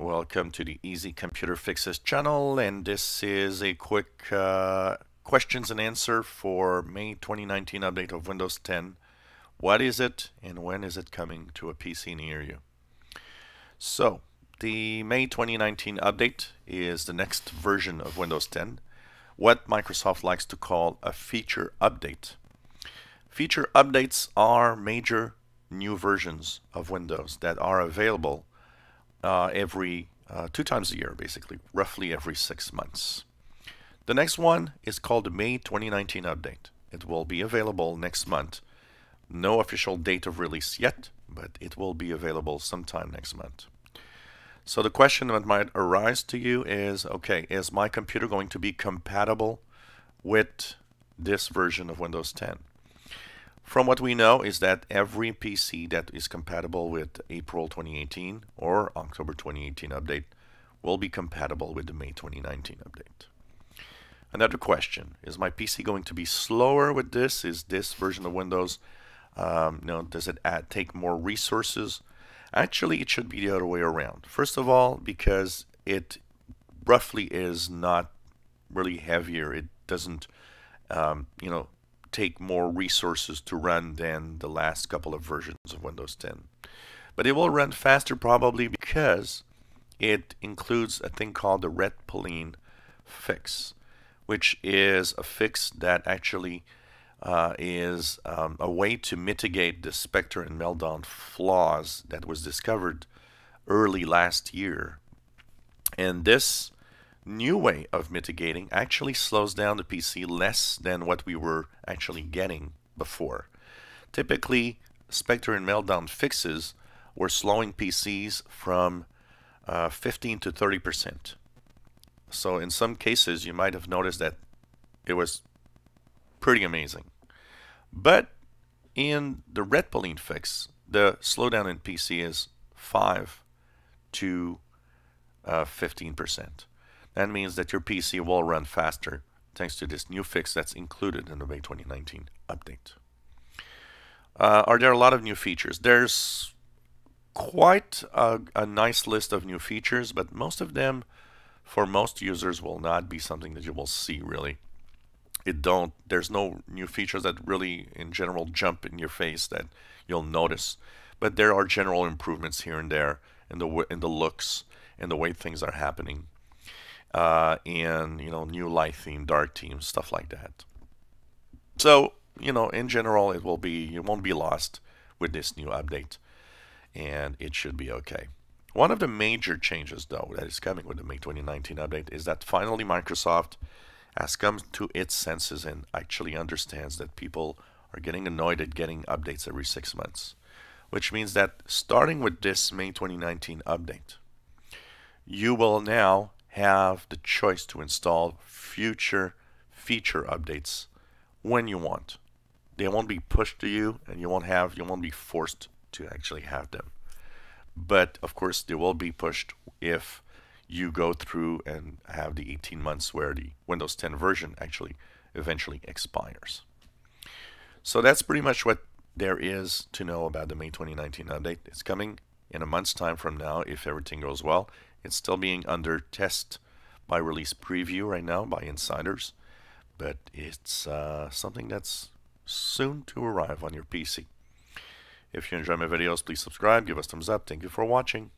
Welcome to the Easy Computer Fixes channel, and this is a quick questions and answer for May 2019 update of Windows 10. What is it and when is it coming to a PC near you? So, the May 2019 update is the next version of Windows 10, what Microsoft likes to call a feature update. Feature updates are major new versions of Windows that are available every 2 times a year, basically, roughly every 6 months. The next one is called the May 2019 update. It will be available next month. No official date of release yet, but it will be available sometime next month. So the question that might arise to you is, okay, is my computer going to be compatible with this version of Windows 10? From what we know is that every PC that is compatible with April 2018 or October 2018 update will be compatible with the May 2019 update. Another question, is my PC going to be slower with this? Is this version of Windows, does it take more resources? Actually, it should be the other way around. First of all, because it roughly is not really heavier. It doesn't, take more resources to run than the last couple of versions of Windows 10. But it will run faster probably because it includes a thing called the red Pauline fix, which is a fix that actually is a way to mitigate the Spectre and Meltdown flaws that was discovered early last year. And this new way of mitigating actually slows down the PC less than what we were actually getting before. Typically, Spectre and Meltdown fixes were slowing PCs from 15 to 30%. So in some cases, you might have noticed that it was pretty amazing. But in the red Pauline fix, the slowdown in PC is 5 to 15%. That means that your PC will run faster thanks to this new fix that's included in the May 2019 update. Are there a lot of new features? There's quite a nice list of new features, but most of them, for most users, will not be something that you will see really. There's no new features that really, in general, jump in your face that you'll notice. But there are general improvements here and there in the looks and the way things are happening. And new light theme, dark theme, stuff like that. So in general, you won't be lost with this new update, and it should be okay. One of the major changes, though, that is coming with the May 2019 update is that finally Microsoft has come to its senses and actually understands that people are getting annoyed at getting updates every 6 months, which means that starting with this May 2019 update, you will now have the choice to install future feature updates when you want. They won't be pushed to you, and you won't be forced to actually have them. But of course, they will be pushed if you go through and have the 18 months where the Windows 10 version actually eventually expires. So that's pretty much what there is to know about the May 2019 update. It's coming in a month's time from now if everything goes well. It's still being under test by release preview right now by insiders, but it's something that's soon to arrive on your PC. If you enjoy my videos, please subscribe, give us thumbs up. Thank you for watching.